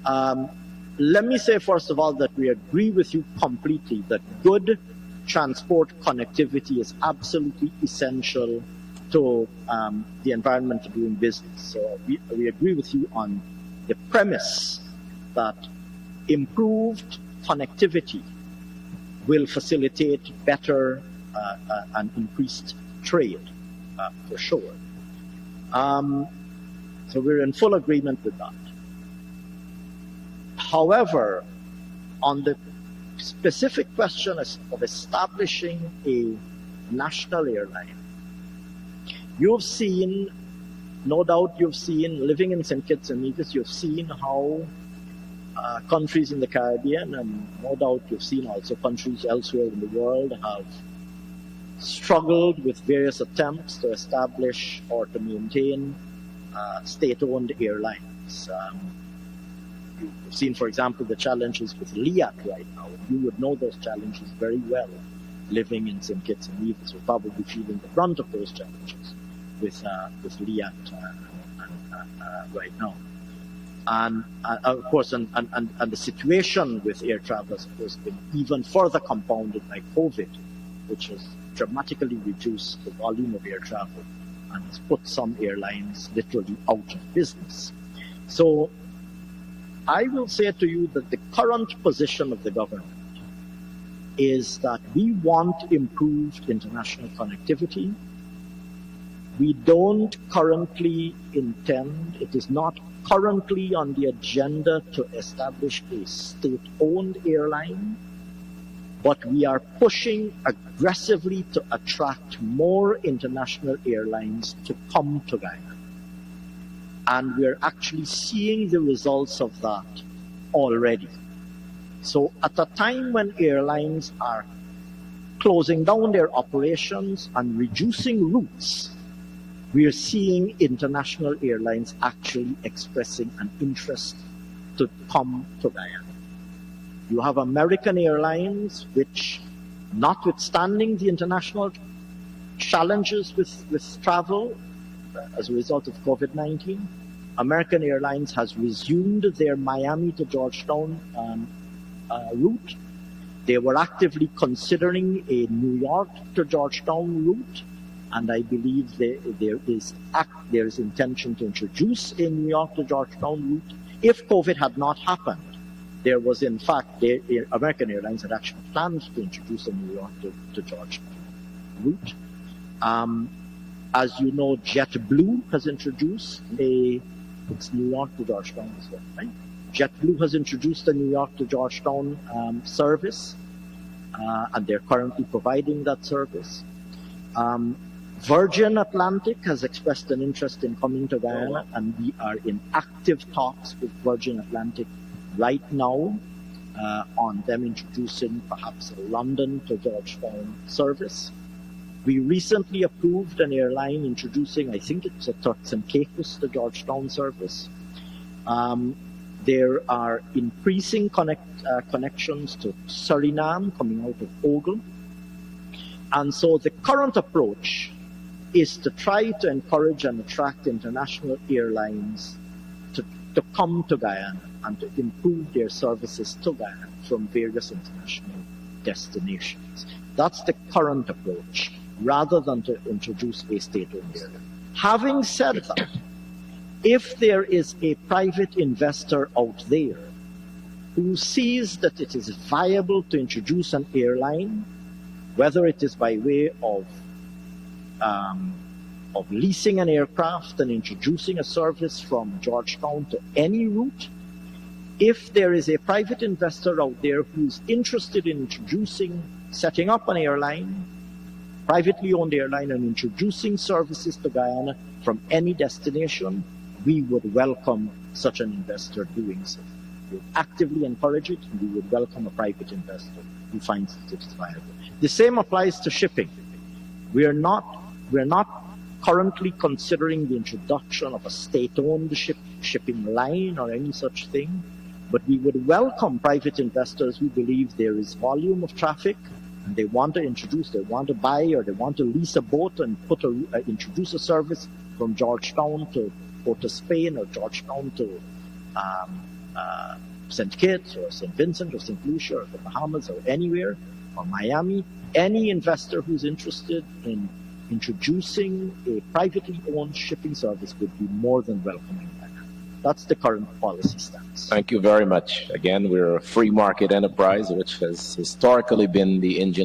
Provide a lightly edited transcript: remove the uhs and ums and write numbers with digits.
Let me say, first of all, that we agree with you completely that good transport connectivity is absolutely essential to the environment of doing business. So we agree with you on the premise that improved connectivity will facilitate better and increased trade, for sure. So we're in full agreement with that. However, on the specific question of establishing a national airline, you've seen, no doubt you've seen, living in St. Kitts and Nevis, you've seen how countries in the Caribbean, and no doubt you've seen also countries elsewhere in the world, have struggled with various attempts to establish or to maintain state-owned airlines. You've seen, for example, the challenges with LIAT right now. You would know those challenges very well, living in St. Kitts and Nevis. You're probably feeling the brunt of those challenges with LIAT right now. And of course, and the situation with air travel has, of course, been even further compounded by COVID, which has dramatically reduced the volume of air travel and has put some airlines literally out of business. So I will say to you that the current position of the government is that we want improved international connectivity. We don't currently intend, it is not currently on the agenda to establish a state-owned airline, but we are pushing aggressively to attract more international airlines to come to Guyana. And we're actually seeing the results of that already. So at a time when airlines are closing down their operations and reducing routes, we are seeing international airlines actually expressing an interest to come to Guyana. You have American Airlines, which, notwithstanding the international challenges with travel as a result of COVID-19, American Airlines has resumed their Miami to Georgetown route. They were actively considering a New York to Georgetown route, and I believe there is intention to introduce a New York to Georgetown route. If COVID had not happened, there was, in fact, American Airlines had actually planned to introduce a New York to Georgetown route. As you know, JetBlue has introduced it's New York to Georgetown as well, right? JetBlue has introduced a New York to Georgetown service, and they're currently providing that service. Virgin Atlantic has expressed an interest in coming to Guyana, and we are in active talks with Virgin Atlantic right now on them introducing perhaps a London to Georgetown service. We recently approved an airline introducing, I think it's a Turks and Caicos to Georgetown service. There are increasing connections to Suriname coming out of Ogle. And so the current approach is to try to encourage and attract international airlines to come to Guyana and to improve their services to Guyana from various international destinations. That's the current approach, rather than to introduce a state-owned airline. Having said that, if there is a private investor out there who sees that it is viable to introduce an airline, whether it is by way of leasing an aircraft and introducing a service from Georgetown to any route, if there is a private investor out there who's interested in setting up an airline, privately owned airline, and introducing services to Guyana from any destination, we would welcome such an investor doing so. We would actively encourage it, and we would welcome a private investor who finds that it is viable. The same applies to shipping. We're not currently considering the introduction of a state-owned shipping line or any such thing, but we would welcome private investors who believe there is volume of traffic and they want to buy or they want to lease a boat and introduce a service from Georgetown to Port of Spain or Georgetown to St. Kitts or St. Vincent or St. Lucia or the Bahamas or anywhere, or Miami, any investor who's interested in introducing a privately owned shipping service would be more than welcoming that. That's the current policy stance. Thank you very much. Again, we're a free market enterprise, which has historically been the engine